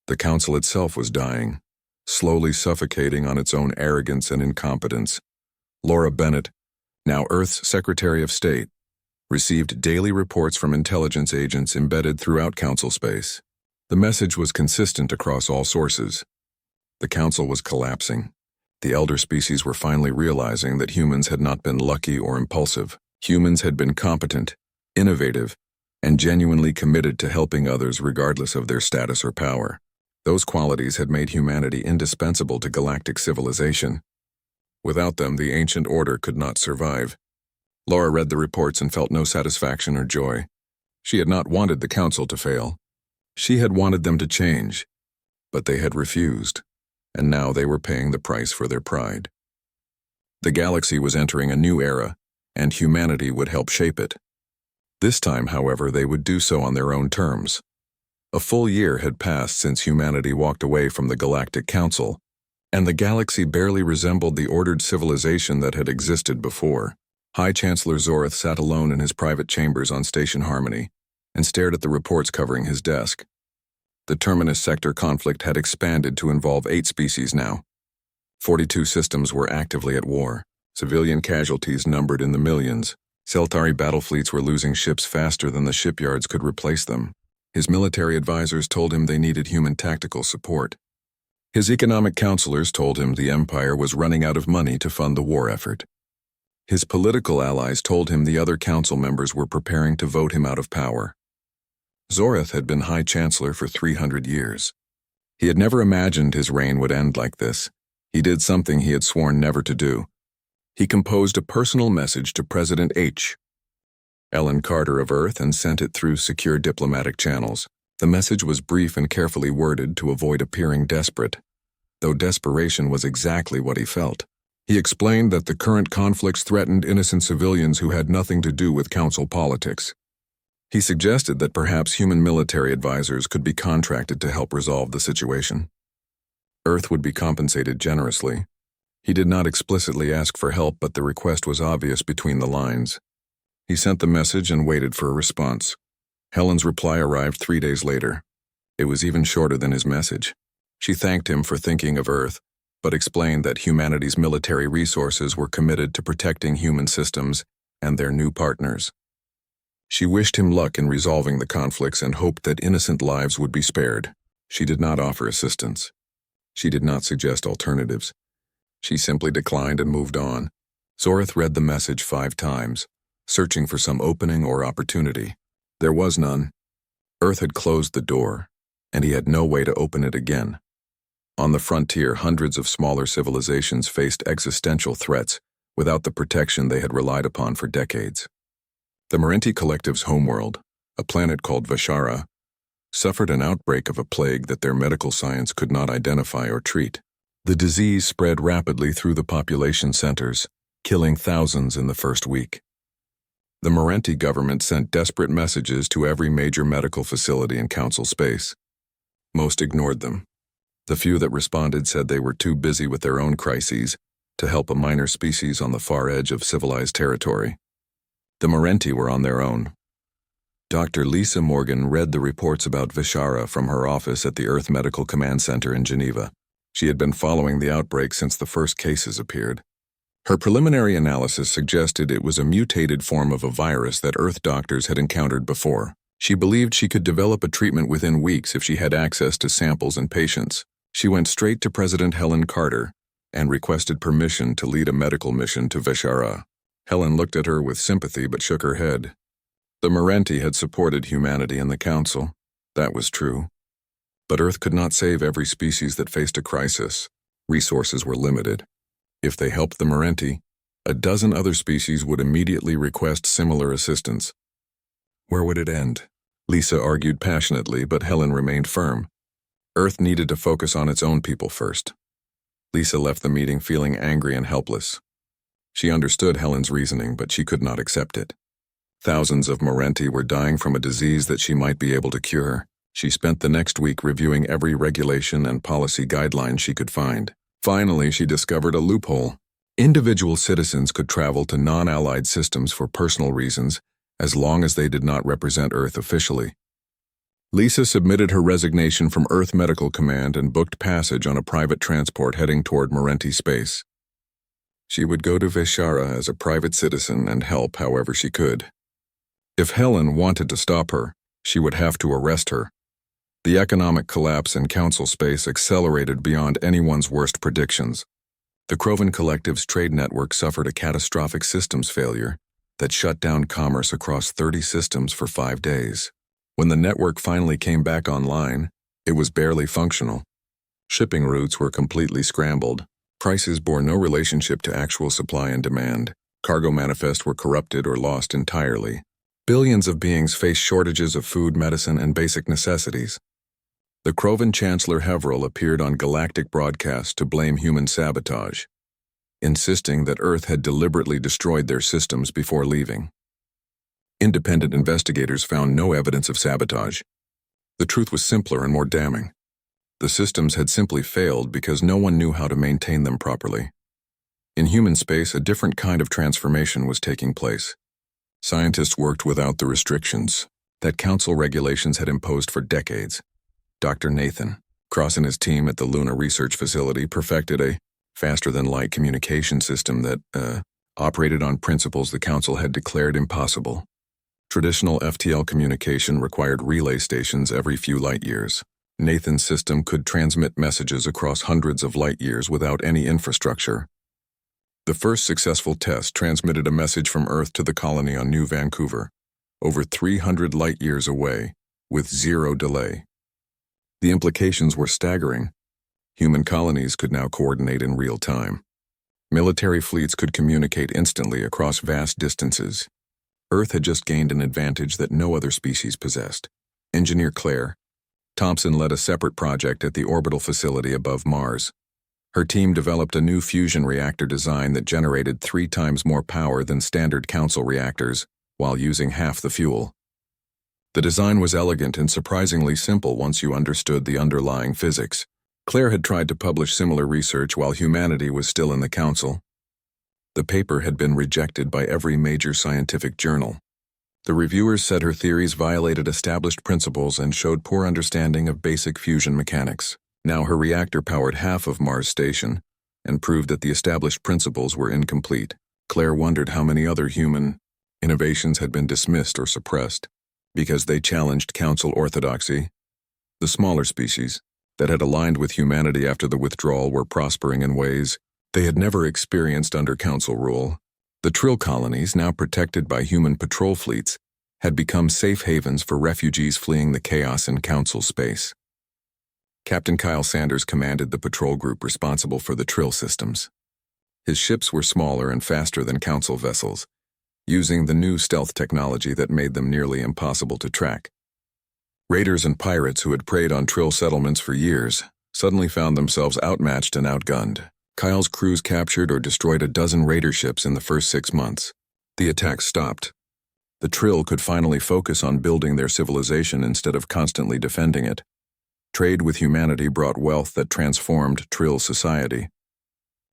The council itself was dying, slowly suffocating on its own arrogance and incompetence. Laura Bennett, now Earth's Secretary of State, received daily reports from intelligence agents embedded throughout council space. The message was consistent across all sources. The council was collapsing. The elder species were finally realizing that humans had not been lucky or impulsive. Humans had been competent, innovative, and genuinely committed to helping others regardless of their status or power. Those qualities had made humanity indispensable to galactic civilization. Without them, the ancient order could not survive. Laura read the reports and felt no satisfaction or joy. She had not wanted the council to fail. She had wanted them to change, but they had refused, and now they were paying the price for their pride. The galaxy was entering a new era, and humanity would help shape it. This time, however, they would do so on their own terms. A full year had passed since humanity walked away from the Galactic Council, and the galaxy barely resembled the ordered civilization that had existed before. High Chancellor Zorth sat alone in his private chambers on Station Harmony and stared at the reports covering his desk. The Terminus sector conflict had expanded to involve 8 species now. 42 systems were actively at war. Civilian casualties numbered in the millions. Zelthari battle fleets were losing ships faster than the shipyards could replace them. His military advisors told him they needed human tactical support. His economic counselors told him the Empire was running out of money to fund the war effort. His political allies told him the other council members were preparing to vote him out of power. Zorth had been High Chancellor for 300 years. He had never imagined his reign would end like this. He did something he had sworn never to do. He composed a personal message to President H. Ellen Carter of Earth and sent it through secure diplomatic channels. The message was brief and carefully worded to avoid appearing desperate, though desperation was exactly what he felt. He explained that the current conflicts threatened innocent civilians who had nothing to do with council politics. He suggested that perhaps human military advisors could be contracted to help resolve the situation. Earth would be compensated generously. He did not explicitly ask for help, but the request was obvious between the lines. He sent the message and waited for a response. Helen's reply arrived 3 days later. It was even shorter than his message. She thanked him for thinking of Earth, but explained that humanity's military resources were committed to protecting human systems and their new partners. She wished him luck in resolving the conflicts and hoped that innocent lives would be spared. She did not offer assistance. She did not suggest alternatives. She simply declined and moved on. Zorth read the message 5 times, searching for some opening or opportunity. There was none. Earth had closed the door, and he had no way to open it again. On the frontier, hundreds of smaller civilizations faced existential threats without the protection they had relied upon for decades. The Marenti Collective's homeworld, a planet called Vishara, suffered an outbreak of a plague that their medical science could not identify or treat. The disease spread rapidly through the population centers, killing thousands in the first week. The Marenti government sent desperate messages to every major medical facility in Council space. Most ignored them. The few that responded said they were too busy with their own crises to help a minor species on the far edge of civilized territory. The Marenti were on their own. Dr. Lisa Morgan read the reports about Vishara from her office at the Earth Medical Command Center in Geneva. She had been following the outbreak since the first cases appeared. Her preliminary analysis suggested it was a mutated form of a virus that Earth doctors had encountered before. She believed she could develop a treatment within weeks if she had access to samples and patients. She went straight to President Helen Carter and requested permission to lead a medical mission to Vishara. Helen looked at her with sympathy but shook her head. The Marenti had supported humanity in the Council. That was true. But Earth could not save every species that faced a crisis. Resources were limited. If they helped the Marenti, a dozen other species would immediately request similar assistance. Where would it end? Lisa argued passionately, but Helen remained firm. Earth needed to focus on its own people first. Lisa left the meeting feeling angry and helpless. She understood Helen's reasoning, but she could not accept it. Thousands of Marenti were dying from a disease that she might be able to cure. She spent the next week reviewing every regulation and policy guideline she could find. Finally, she discovered a loophole. Individual citizens could travel to non-allied systems for personal reasons, as long as they did not represent Earth officially. Lisa submitted her resignation from Earth Medical Command and booked passage on a private transport heading toward Marenti space. She would go to Vishara as a private citizen and help however she could. If Helen wanted to stop her, she would have to arrest her. The economic collapse in Council space accelerated beyond anyone's worst predictions. The Krovan Collective's trade network suffered a catastrophic systems failure that shut down commerce across 30 systems for 5 days. When the network finally came back online, it was barely functional. Shipping routes were completely scrambled. Prices bore no relationship to actual supply and demand. Cargo manifests were corrupted or lost entirely. Billions of beings faced shortages of food, medicine, and basic necessities. The Krovan Chancellor Hevrel appeared on Galactic broadcast to blame human sabotage, insisting that Earth had deliberately destroyed their systems before leaving. Independent investigators found no evidence of sabotage. The truth was simpler and more damning. The systems had simply failed because no one knew how to maintain them properly. In human space, a different kind of transformation was taking place. Scientists worked without the restrictions that Council regulations had imposed for decades. Dr. Nathan Cross and his team at the Luna Research Facility perfected a faster-than-light communication system that operated on principles the Council had declared impossible. Traditional FTL communication required relay stations every few light years. Nathan's system could transmit messages across hundreds of light years without any infrastructure. The first successful test transmitted a message from Earth to the colony on New Vancouver, over 300 light years away, with zero delay. The implications were staggering. Human colonies could now coordinate in real time. Military fleets could communicate instantly across vast distances. Earth had just gained an advantage that no other species possessed. Engineer Claire Thompson led a separate project at the orbital facility above Mars. Her team developed a new fusion reactor design that generated 3 times more power than standard Council reactors, while using half the fuel. The design was elegant and surprisingly simple once you understood the underlying physics. Claire had tried to publish similar research while humanity was still in the Council. The paper had been rejected by every major scientific journal. The reviewers said her theories violated established principles and showed poor understanding of basic fusion mechanics. Now her reactor powered half of Mars Station and proved that the established principles were incomplete. Claire wondered how many other human innovations had been dismissed or suppressed because they challenged Council orthodoxy. The smaller species that had aligned with humanity after the withdrawal were prospering in ways they had never experienced under Council rule. The Trill colonies, now protected by human patrol fleets, had become safe havens for refugees fleeing the chaos in Council space. Captain Kyle Sanders commanded the patrol group responsible for the Trill systems. His ships were smaller and faster than Council vessels, using the new stealth technology that made them nearly impossible to track. Raiders and pirates who had preyed on Trill settlements for years suddenly found themselves outmatched and outgunned. Kyle's crews captured or destroyed a dozen raider ships in the first 6 months. The attacks stopped. The Trill could finally focus on building their civilization instead of constantly defending it. Trade with humanity brought wealth that transformed Trill society.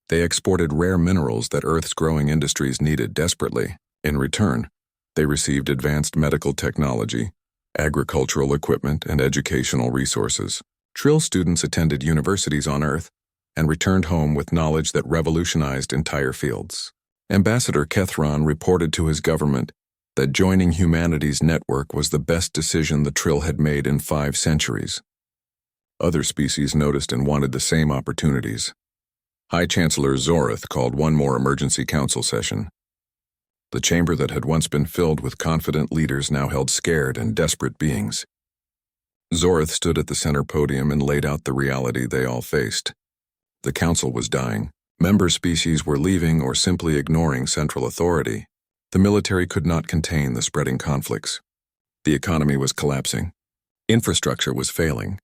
They exported rare minerals that Earth's growing industries needed desperately. In return, they received advanced medical technology, agricultural equipment, and educational resources. Trill students attended universities on Earth and returned home with knowledge that revolutionized entire fields. Ambassador Kethron reported to his government that joining humanity's network was the best decision the Trill had made in 5 centuries. Other species noticed and wanted the same opportunities. High Chancellor Zorith called one more emergency council session. The chamber that had once been filled with confident leaders now held scared and desperate beings. Zorith stood at the center podium and laid out the reality they all faced. The council was dying. Member species were leaving or simply ignoring central authority. The military could not contain the spreading conflicts. The economy was collapsing. Infrastructure was failing.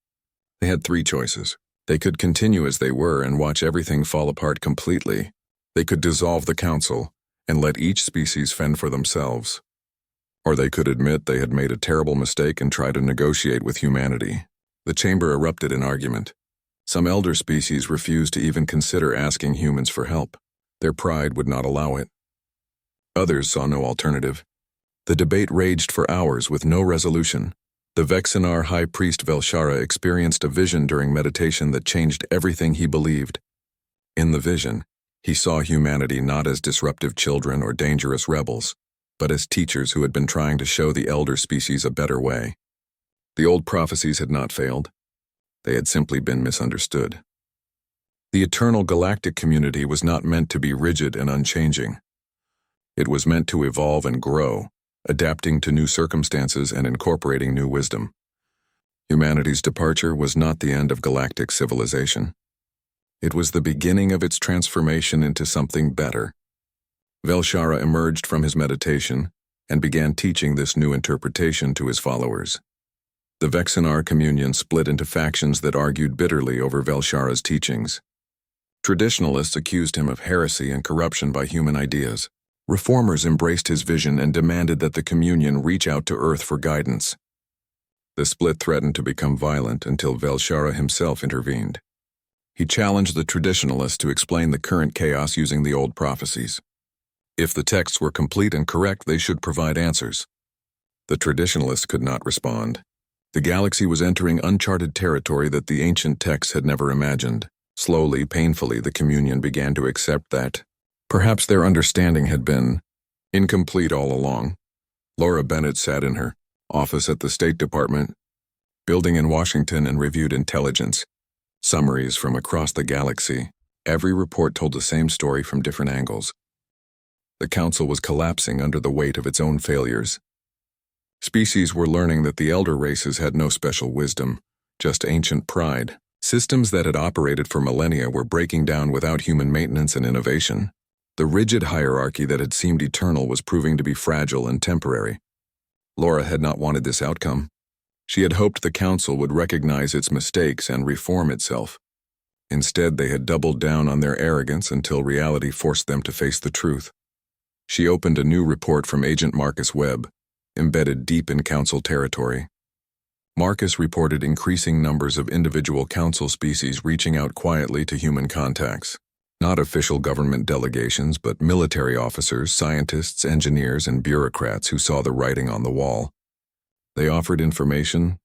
They had 3 choices. They could continue as they were and watch everything fall apart completely. They could dissolve the council and let each species fend for themselves. Or they could admit they had made a terrible mistake and try to negotiate with humanity. The chamber erupted in argument. Some elder species refused to even consider asking humans for help. Their pride would not allow it. Others saw no alternative. The debate raged for hours with no resolution. The Vexenar High Priest Velshara experienced a vision during meditation that changed everything he believed. In the vision, he saw humanity not as disruptive children or dangerous rebels, but as teachers who had been trying to show the elder species a better way. The old prophecies had not failed. They had simply been misunderstood. The eternal galactic community was not meant to be rigid and unchanging. It was meant to evolve and grow, adapting to new circumstances and incorporating new wisdom. Humanity's departure was not the end of galactic civilization. It was the beginning of its transformation into something better. Velshara emerged from his meditation and began teaching this new interpretation to his followers. The Vexenar communion split into factions that argued bitterly over Velshara's teachings. Traditionalists accused him of heresy and corruption by human ideas. Reformers embraced his vision and demanded that the communion reach out to Earth for guidance. The split threatened to become violent until Velshara himself intervened. He challenged the traditionalists to explain the current chaos using the old prophecies. If the texts were complete and correct, they should provide answers. The traditionalists could not respond. The galaxy was entering uncharted territory that the ancient texts had never imagined. Slowly, painfully, the communion began to accept that perhaps their understanding had been incomplete all along. Laura Bennett sat in her office at the State Department, building in Washington, and reviewed intelligence summaries from across the galaxy. Every report told the same story from different angles. The council was collapsing under the weight of its own failures. Species were learning that the elder races had no special wisdom, just ancient pride. Systems that had operated for millennia were breaking down without human maintenance and innovation. The rigid hierarchy that had seemed eternal was proving to be fragile and temporary. Laura had not wanted this outcome. She had hoped the council would recognize its mistakes and reform itself. Instead, they had doubled down on their arrogance until reality forced them to face the truth. She opened a new report from Agent Marcus Webb, embedded deep in council territory. Marcus reported increasing numbers of individual council species reaching out quietly to human contacts. Not official government delegations, but military officers, scientists, engineers, and bureaucrats who saw the writing on the wall. They offered information,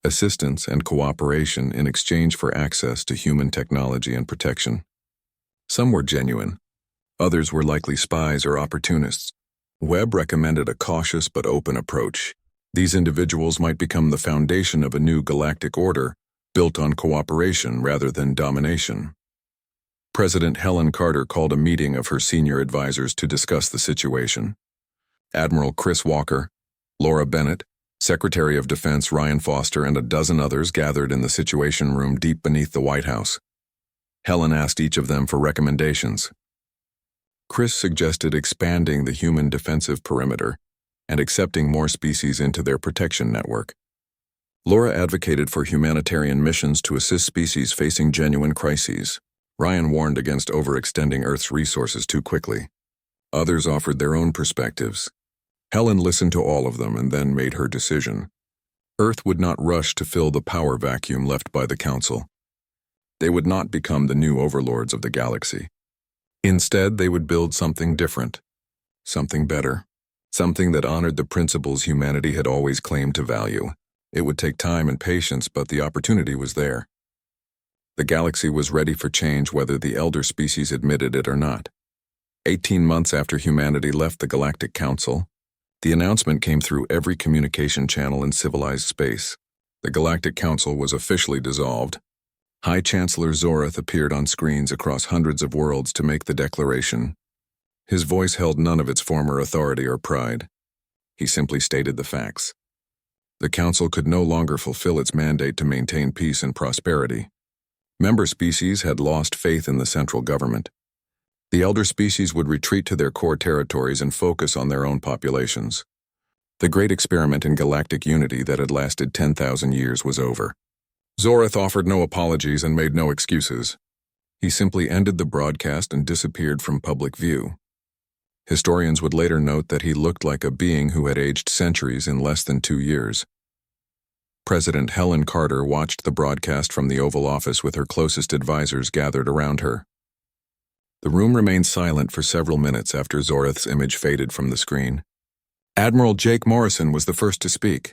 assistance, and cooperation in exchange for access to human technology and protection. Some were genuine. Others were likely spies or opportunists. Webb recommended a cautious but open approach. These individuals might become the foundation of a new galactic order, built on cooperation rather than domination. President Helen Carter called a meeting of her senior advisors to discuss the situation. Admiral Chris Walker, Laura Bennett, Secretary of Defense Ryan Foster and a dozen others gathered in the Situation Room deep beneath the White House. Helen asked each of them for recommendations. Chris suggested expanding the human defensive perimeter and accepting more species into their protection network. Laura advocated for humanitarian missions to assist species facing genuine crises. Ryan warned against overextending Earth's resources too quickly. Others offered their own perspectives. Helen listened to all of them and then made her decision. Earth would not rush to fill the power vacuum left by the Council. They would not become the new overlords of the galaxy. Instead, they would build something different, something better, something that honored the principles humanity had always claimed to value. It would take time and patience, but the opportunity was there. The galaxy was ready for change whether the elder species admitted it or not. 18 months after humanity left the Galactic Council, the announcement came through every communication channel in civilized space. The Galactic Council was officially dissolved. High Chancellor Zorath appeared on screens across hundreds of worlds to make the declaration. His voice held none of its former authority or pride. He simply stated the facts. The Council could no longer fulfill its mandate to maintain peace and prosperity. Member species had lost faith in the central government. The elder species would retreat to their core territories and focus on their own populations. The great experiment in galactic unity that had lasted 10,000 years was over. Zorath offered no apologies and made no excuses. He simply ended the broadcast and disappeared from public view. Historians would later note that he looked like a being who had aged centuries in less than 2 years. President Helen Carter watched the broadcast from the Oval Office with her closest advisors gathered around her. The room remained silent for several minutes after Zorath's image faded from the screen. Admiral Jake Morrison was the first to speak.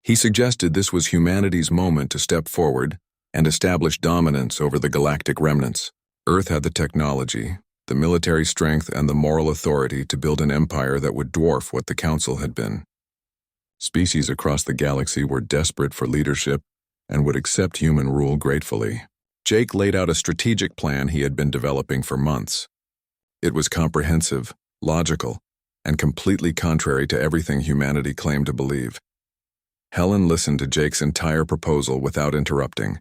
He suggested this was humanity's moment to step forward and establish dominance over the galactic remnants. Earth had the technology, the military strength, and the moral authority to build an empire that would dwarf what the Council had been. Species across the galaxy were desperate for leadership and would accept human rule gratefully. Jake laid out a strategic plan he had been developing for months. It was comprehensive, logical, and completely contrary to everything humanity claimed to believe. Helen listened to Jake's entire proposal without interrupting.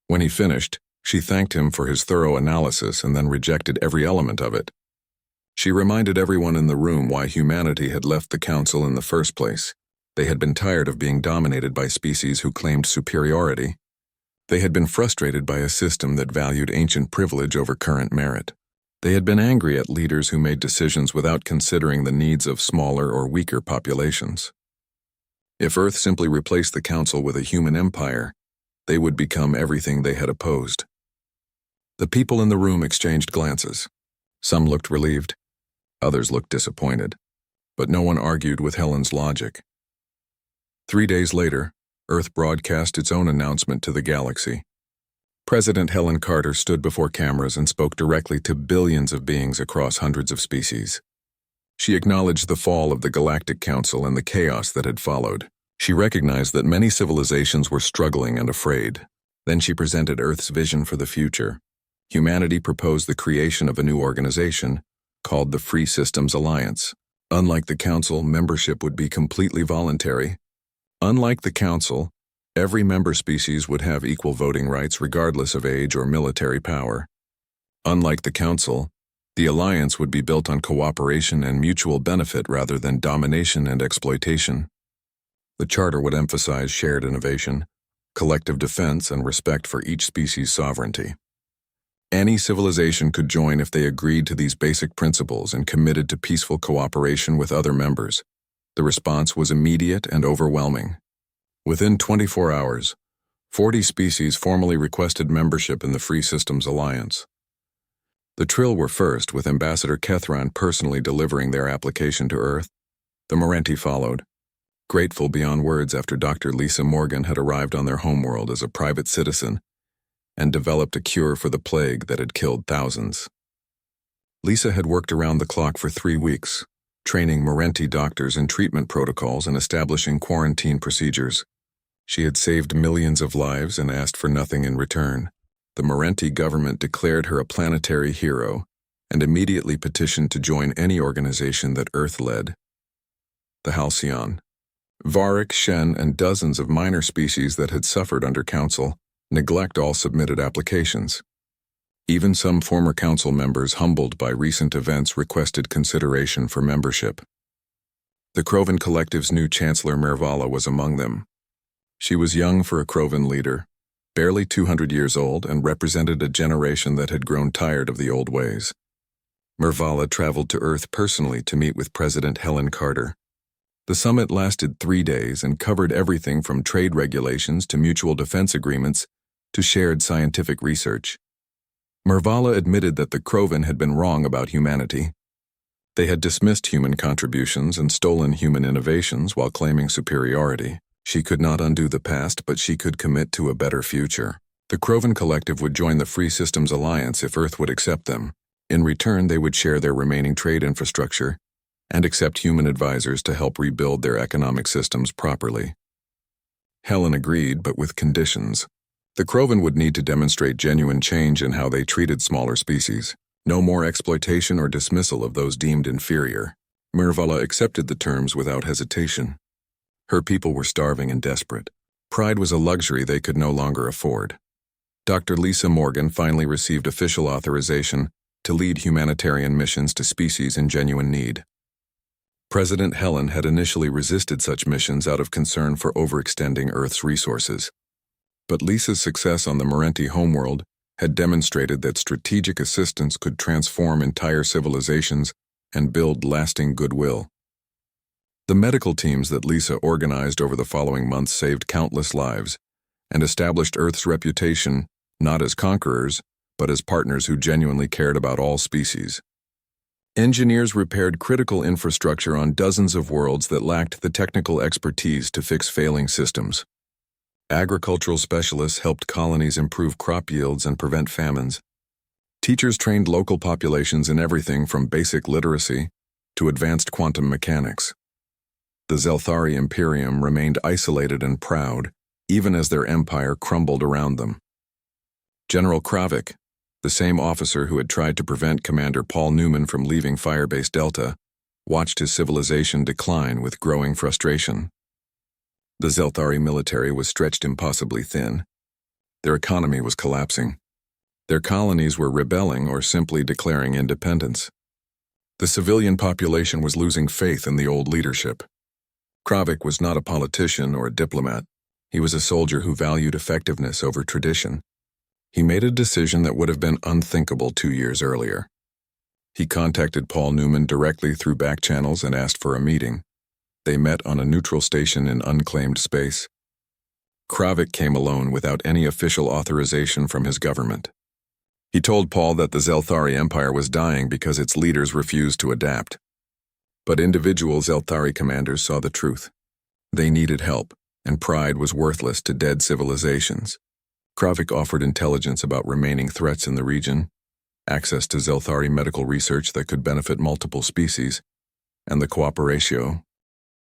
When he finished, she thanked him for his thorough analysis and then rejected every element of it. She reminded everyone in the room why humanity had left the Council in the first place. They had been tired of being dominated by species who claimed superiority. They had been frustrated by a system that valued ancient privilege over current merit. They had been angry at leaders who made decisions without considering the needs of smaller or weaker populations. If Earth simply replaced the Council with a human empire, they would become everything they had opposed. The people in the room exchanged glances. Some looked relieved, others looked disappointed, but no one argued with Helen's logic. 3 days later, Earth broadcast its own announcement to the galaxy. President Helen Carter stood before cameras and spoke directly to billions of beings across hundreds of species. She acknowledged the fall of the Galactic Council and the chaos that had followed. She recognized that many civilizations were struggling and afraid. Then she presented Earth's vision for the future. Humanity proposed the creation of a new organization called the Free Systems Alliance. Unlike the Council, membership would be completely voluntary. Unlike the Council, every member species would have equal voting rights regardless of age or military power. Unlike the Council, the alliance would be built on cooperation and mutual benefit rather than domination and exploitation. The charter would emphasize shared innovation, collective defense, and respect for each species' sovereignty. Any civilization could join if they agreed to these basic principles and committed to peaceful cooperation with other members. The response was immediate and overwhelming. Within 24 hours, 40 species formally requested membership in the Free Systems Alliance. The Trill were first, with Ambassador Kethran personally delivering their application to Earth. The Morenti followed, grateful beyond words after Dr. Lisa Morgan had arrived on their homeworld as a private citizen and developed a cure for the plague that had killed thousands. Lisa had worked around the clock for 3 weeks, training Morenti doctors in treatment protocols and establishing quarantine procedures. She had saved millions of lives and asked for nothing in return. The Morenti government declared her a planetary hero and immediately petitioned to join any organization that Earth led. The Halcyon, Varric, Shen, and dozens of minor species that had suffered under council neglect all submitted applications. Even some former council members humbled by recent events requested consideration for membership. The Krovan Collective's new Chancellor Mervala was among them. She was young for a Krovan leader, barely 200 years old, and represented a generation that had grown tired of the old ways. Mervala traveled to Earth personally to meet with President Helen Carter. The summit lasted 3 days and covered everything from trade regulations to mutual defense agreements to shared scientific research. Mervala admitted that the Krovan had been wrong about humanity. They had dismissed human contributions and stolen human innovations while claiming superiority. She could not undo the past, but she could commit to a better future. The Krovan Collective would join the Free Systems Alliance if Earth would accept them. In return, they would share their remaining trade infrastructure and accept human advisors to help rebuild their economic systems properly. Helen agreed, but with conditions. The Krovan would need to demonstrate genuine change in how they treated smaller species. No more exploitation or dismissal of those deemed inferior. Mervala accepted the terms without hesitation. Her people were starving and desperate. Pride was a luxury they could no longer afford. Dr. Lisa Morgan finally received official authorization to lead humanitarian missions to species in genuine need. President Helen had initially resisted such missions out of concern for overextending Earth's resources. But Lisa's success on the Marenti homeworld had demonstrated that strategic assistance could transform entire civilizations and build lasting goodwill. The medical teams that Lisa organized over the following months saved countless lives and established Earth's reputation not as conquerors, but as partners who genuinely cared about all species. Engineers repaired critical infrastructure on dozens of worlds that lacked the technical expertise to fix failing systems. Agricultural specialists helped colonies improve crop yields and prevent famines. Teachers trained local populations in everything from basic literacy to advanced quantum mechanics. The Zelthari Imperium remained isolated and proud, even as their empire crumbled around them. General Kravik, the same officer who had tried to prevent Commander Paul Newman from leaving Firebase Delta, watched his civilization decline with growing frustration. The Zelthari military was stretched impossibly thin. Their economy was collapsing. Their colonies were rebelling or simply declaring independence. The civilian population was losing faith in the old leadership. Kravik was not a politician or a diplomat. He was a soldier who valued effectiveness over tradition. He made a decision that would have been unthinkable 2 years earlier. He contacted Paul Newman directly through back channels and asked for a meeting. They met on a neutral station in unclaimed space. Kravik came alone without any official authorization from his government. He told Paul that the Zelthari Empire was dying because its leaders refused to adapt. But individual Zelthari commanders saw the truth. They needed help, and pride was worthless to dead civilizations. Kravik offered intelligence about remaining threats in the region, access to Zelthari medical research that could benefit multiple species, and the cooperation